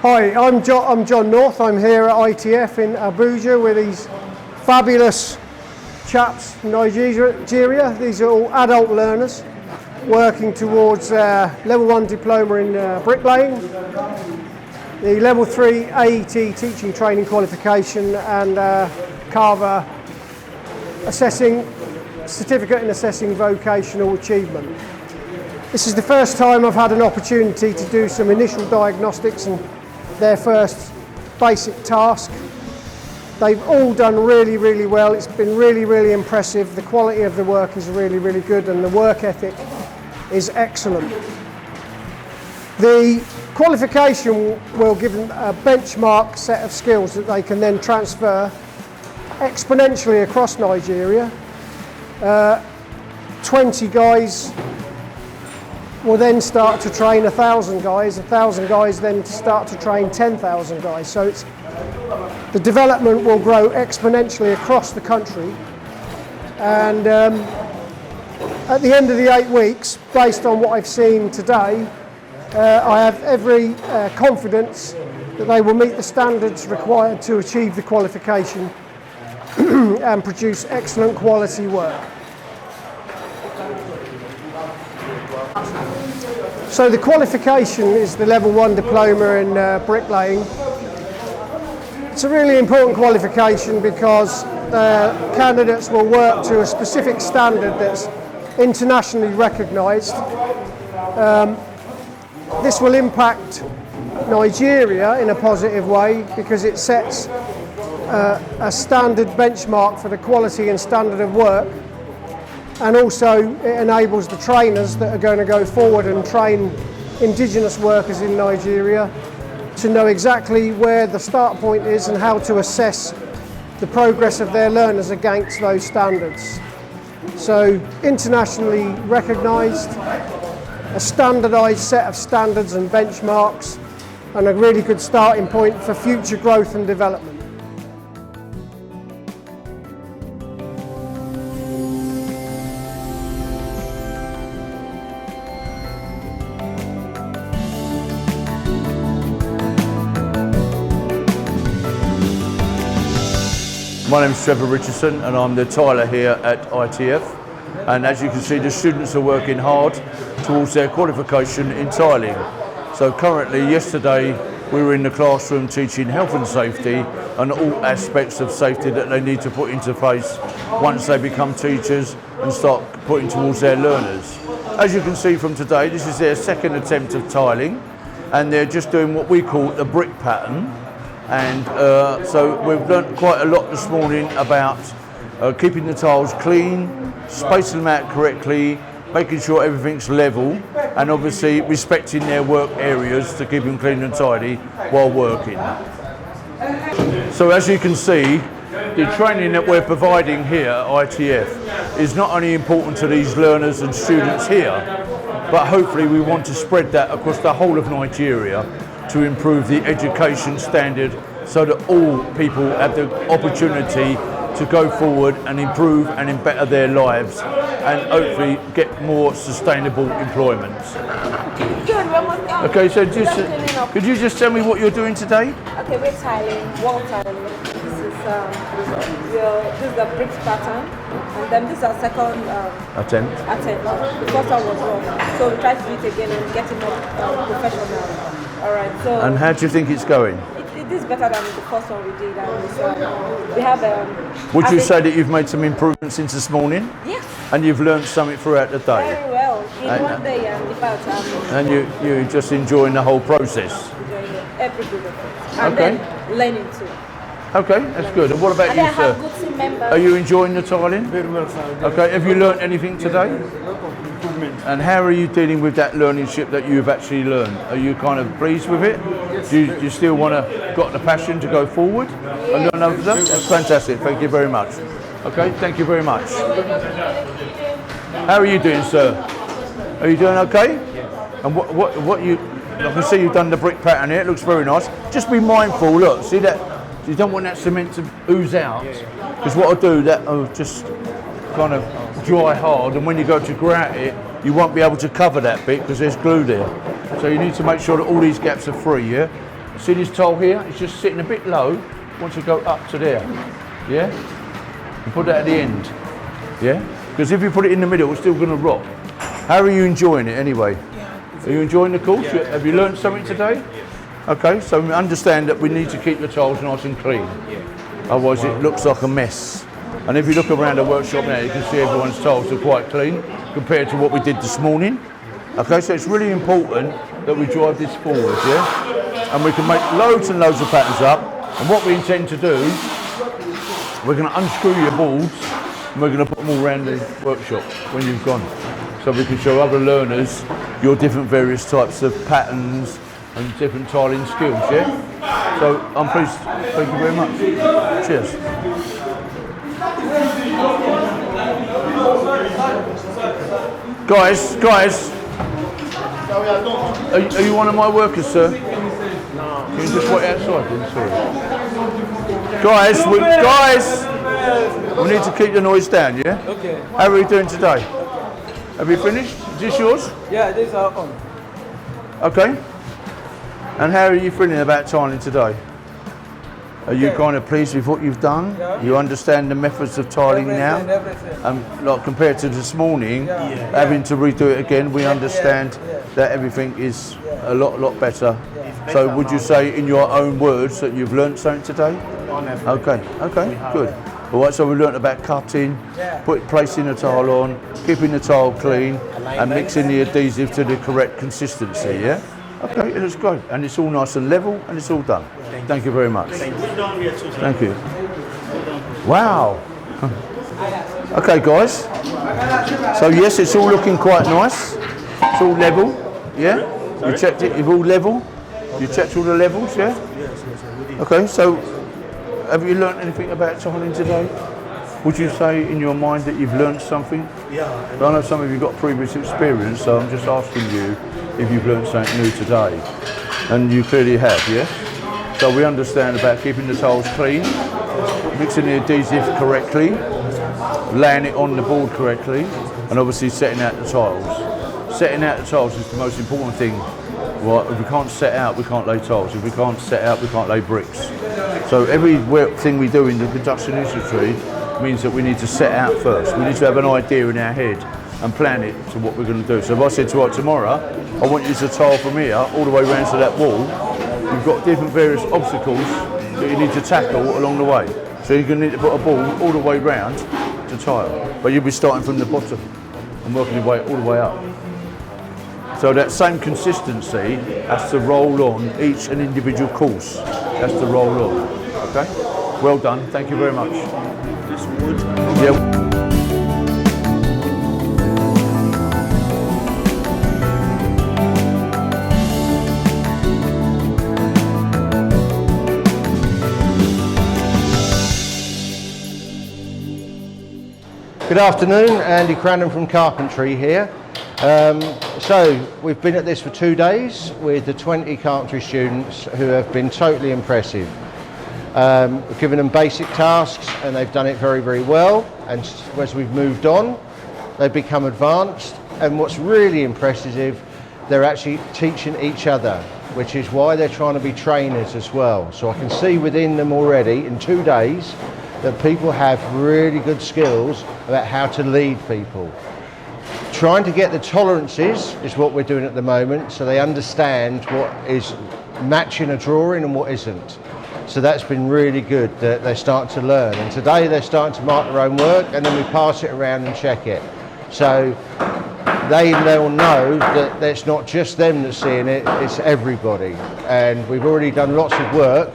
Hi, I'm John North. I'm here at ITF in Abuja with these fabulous chaps from Nigeria. These are all adult learners working towards level 1 diploma in bricklaying, the level 3 AET teaching training qualification, and Carver certificate in assessing vocational achievement. This is the first time I've had an opportunity to do some initial diagnostics and their first basic task. They've all done really, really well. It's been really, really impressive. The quality of the work is really, really good, and the work ethic is excellent. The qualification will give them a benchmark set of skills that they can then transfer exponentially across Nigeria. 20 guys will then start to train 1,000 guys, 1,000 guys then start to train 10,000 guys. So the development will grow exponentially across the country. And at the end of the 8 weeks, based on what I've seen today, I have every confidence that they will meet the standards required to achieve the qualification and produce excellent quality work. So the qualification is the level 1 diploma in bricklaying. It's a really important qualification because candidates will work to a specific standard that's internationally recognised. This will impact Nigeria in a positive way because it sets a standard benchmark for the quality and standard of work. And also it enables the trainers that are going to go forward and train indigenous workers in Nigeria to know exactly where the start point is and how to assess the progress of their learners against those standards. So internationally recognised, a standardised set of standards and benchmarks, and a really good starting point for future growth and development. My name is Trevor Richardson and I'm the tiler here at ITF, and as you can see the students are working hard towards their qualification in tiling. So currently, yesterday we were in the classroom teaching health and safety and all aspects of safety that they need to put into place once they become teachers and start putting towards their learners. As you can see from today, this is their second attempt of tiling, and they're just doing what we call the brick pattern. And so we've learnt quite a lot this morning about keeping the tiles clean, spacing them out correctly, making sure everything's level, and obviously respecting their work areas to keep them clean and tidy while working. So as you can see, the training that we're providing here at ITF is not only important to these learners and students here, but hopefully we want to spread that across the whole of Nigeria to improve the education standard so that all people have the opportunity to go forward and improve and better their lives and hopefully get more sustainable employment. Okay, so could you just tell me what you're doing today? Okay, we're tiling, wall tiling. This is the bricks pattern, and then this is our second attempt. The first one was wrong, so we try to do it again and get it more professional. All right. So. And how do you think it's going? It is better than the first one we did, and we have. Would you say that you've made some improvements since this morning? Yes. And you've learned something throughout the day? Very well. In one day, and in fact. And you're just enjoying the whole process? Enjoying every bit of it. And okay. Then learning too. Okay, that's good. And what about and you, I have sir? good team members. Are you enjoying the tiling? Very well, sir. Okay, have you learnt anything today? Improvement. And how are you dealing with that learnership that you've actually learned? Are you kind of pleased with it? Yes. Do you still want to, got the passion to go forward and learn over them? That's fantastic, thank you very much. Okay, thank you very much. How are you doing, sir? Are you doing okay? And what you, I can see you've done the brick pattern here, it looks very nice. Just be mindful, look, see that, you don't want that cement to ooze out, because what I'll do, that will just kind of dry hard, and when you go to grout it, you won't be able to cover that bit because there's glue there. So you need to make sure that all these gaps are free, yeah? See this tile here? It's just sitting a bit low. Want to go up to there, yeah? And put that at the end, yeah? Because if you put it in the middle, it's still going to rock. How are you enjoying it anyway? Are you enjoying the course? Yeah. Have you learned something today? Okay, so we understand that we need to keep the tiles nice and clean. Otherwise it looks like a mess. And if you look around the workshop now, you can see everyone's tiles are quite clean compared to what we did this morning. Okay, so it's really important that we drive this forward, yeah? And we can make loads and loads of patterns up. And what we intend to do, we're going to unscrew your boards and we're going to put them all around the workshop when you've gone. So we can show other learners your different various types of patterns and different tiling skills, yeah? So I'm pleased, thank you very much. Cheers. Guys, are you one of my workers, sir? No. Can you just wait outside then, sorry. Guys, we need to keep the noise down, yeah? Okay. How are we doing today? Have you finished? Is this yours? Yeah, this is our own. Okay. And how are you feeling about tiling today? Are you kind of pleased with what you've done? Yeah. You understand the methods of tiling now? Everything. Like compared to this morning, having to redo it again, we understand that everything is a lot better. So would you say in your own words that you've learned something today? Okay, good. All right, so we learnt about cutting, placing the tile on, keeping the tile clean, and mixing the adhesive to the correct consistency, yeah? Okay, it looks great. And it's all nice and level, and it's all done. Thank you very much. Thank you. Wow. Okay, guys. So yes, it's all looking quite nice. It's all level, yeah? You checked it, you've all level? You checked all the levels, yeah? Okay, so have you learnt anything about tiling today? Would you say in your mind that you've learnt something? Yeah. I know some of you got previous experience, so I'm just asking you if you've learnt something new today. And you clearly have, yes? So we understand about keeping the tiles clean, mixing the adhesive correctly, laying it on the board correctly, and obviously setting out the tiles. Setting out the tiles is the most important thing. Right, if we can't set out, we can't lay tiles. If we can't set out, we can't lay bricks. So everything we do in the production industry means that we need to set out first. We need to have an idea in our head and plan it to what we're going to do. So if I said to you, tomorrow, I want you to tile from here all the way around to that wall, you've got different various obstacles that you need to tackle along the way. So you're going to need to put a ball all the way round to tile. But you'll be starting from the bottom and working your way all the way up. So that same consistency has to roll on each and individual course. Has to roll on. Okay? Well done. Thank you very much. This wood. Yeah. Good afternoon, Andy Cranham from Carpentry here. So we've been at this for 2 days with the 20 carpentry students who have been totally impressive. We've given them basic tasks and they've done it very well, and as we've moved on they've become advanced, and what's really impressive, they're actually teaching each other, which is why they're trying to be trainers as well. So I can see within them already in 2 days that people have really good skills about how to lead people. Trying to get the tolerances is what we're doing at the moment, so they understand what is matching a drawing and what isn't. So that's been really good that they're starting to learn. And today they're starting to mark their own work, and then we pass it around and check it. So they'll know that it's not just them that's seeing it, it's everybody. And we've already done lots of work.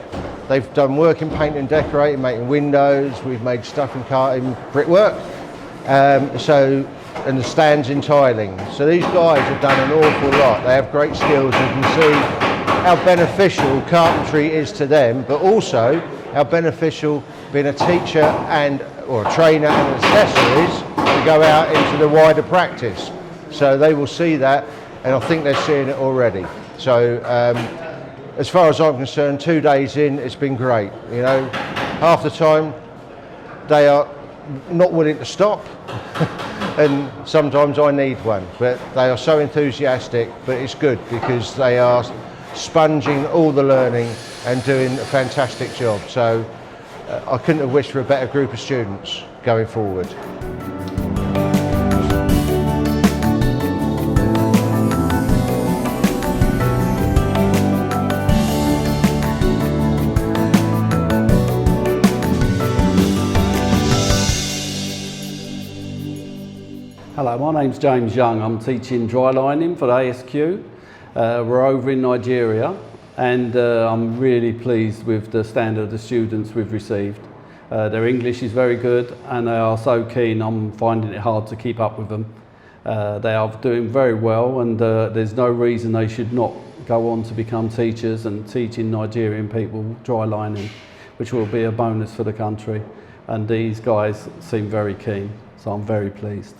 They've done work in painting and decorating, making windows, we've made stuff in brickwork. And the stands in tiling. So these guys have done an awful lot. They have great skills. You can see how beneficial carpentry is to them, but also how beneficial being a teacher or a trainer and accessories to go out into the wider practice. So they will see that, and I think they're seeing it already. So as far as I'm concerned, 2 days in, it's been great. You know, half the time they are not willing to stop. And sometimes I need one, but they are so enthusiastic. But it's good because they are sponging all the learning and doing a fantastic job. So I couldn't have wished for a better group of students going forward. Hello, my name's James Young. I'm teaching dry lining for the ASQ. We're over in Nigeria, and I'm really pleased with the standard of the students we've received. Their English is very good, and they are so keen. I'm finding it hard to keep up with them. They are doing very well, and there's no reason they should not go on to become teachers and teaching Nigerian people dry lining, which will be a bonus for the country. And these guys seem very keen, so I'm very pleased.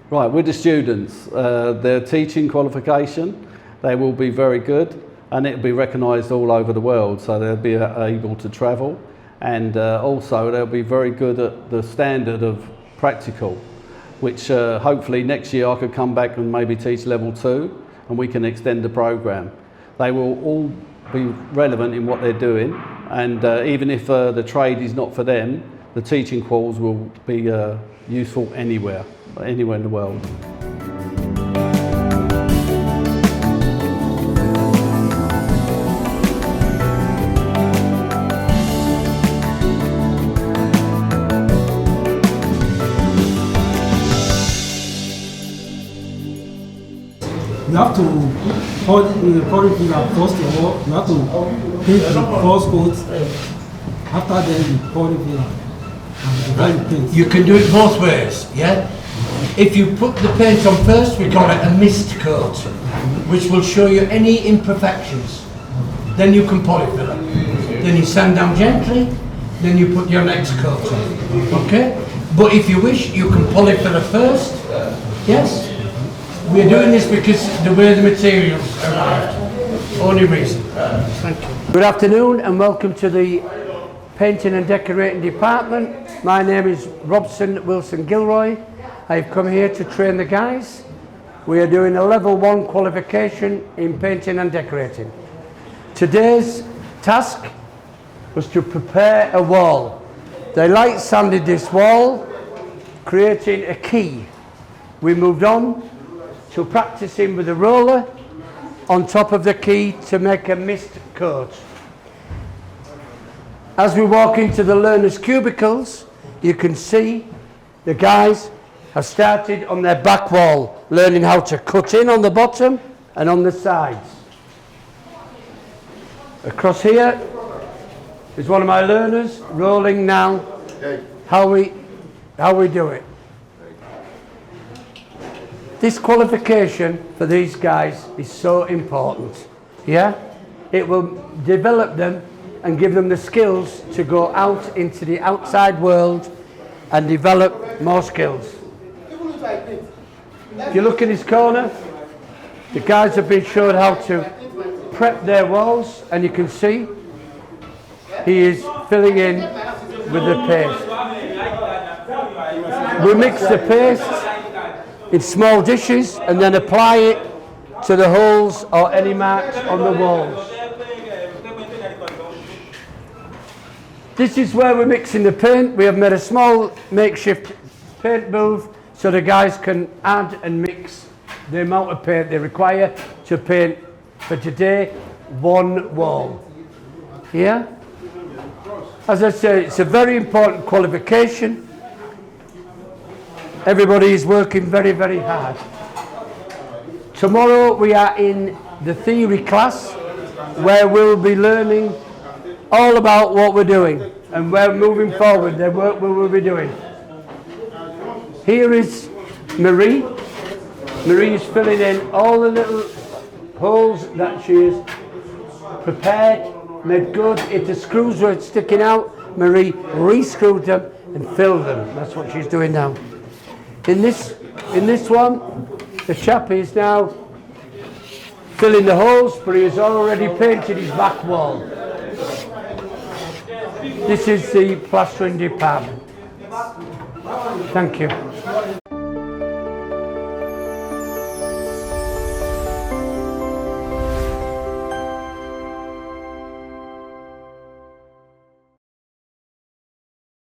Right, with the students, their teaching qualification, they will be very good, and it will be recognised all over the world, so they'll be able to travel, and also they'll be very good at the standard of practical, which hopefully next year I could come back and maybe teach level 2, and we can extend the programme. They will all be relevant in what they're doing, and even if the trade is not for them, the teaching quals will be useful anywhere in the world. You have to polyfill first of all. You have to paint the first coat. After that, you polyfill. You can do it both ways, yeah? If you put the paint on first, we call it a mist coat, which will show you any imperfections. Then you can polyfill it. Then you sand down gently, then you put your next coat on, okay? But if you wish, you can polyfill it first, yes? We're doing this because the way the materials arrived. Only reason. Thank you. Good afternoon and welcome to the Painting and Decorating Department. My name is Robson Wilson Gilroy. I've come here to train the guys. We are doing a level 1 qualification in painting and decorating. Today's task was to prepare a wall. They light sanded this wall, creating a key. We moved on to practicing with a roller on top of the key to make a mist coat. As we walk into the learners' cubicles, you can see the guys have started on their back wall, learning how to cut in on the bottom and on the sides. Across here is one of my learners rolling now how we do it. This qualification for these guys is so important. Yeah? It will develop them and give them the skills to go out into the outside world and develop more skills. If you look in this corner, the guys have been shown how to prep their walls, and you can see he is filling in with the paste. We mix the paste in small dishes and then apply it to the holes or any marks on the walls. This is where we're mixing the paint. We have made a small makeshift paint booth so the guys can add and mix the amount of paint they require to paint for today one wall. Yeah? As I say, it's a very important qualification. Everybody is working very, very hard. Tomorrow we are in the theory class where we'll be learning all about what we're doing and we're moving forward, the work we will be doing. Here is Marie. Marie is filling in all the little holes that she has prepared, made good. If the screws were sticking out, Marie re-screwed them and filled them. That's what she's doing now. In this one, the chap is now filling the holes, but he has already painted his back wall. This is the plastering department. Thank you.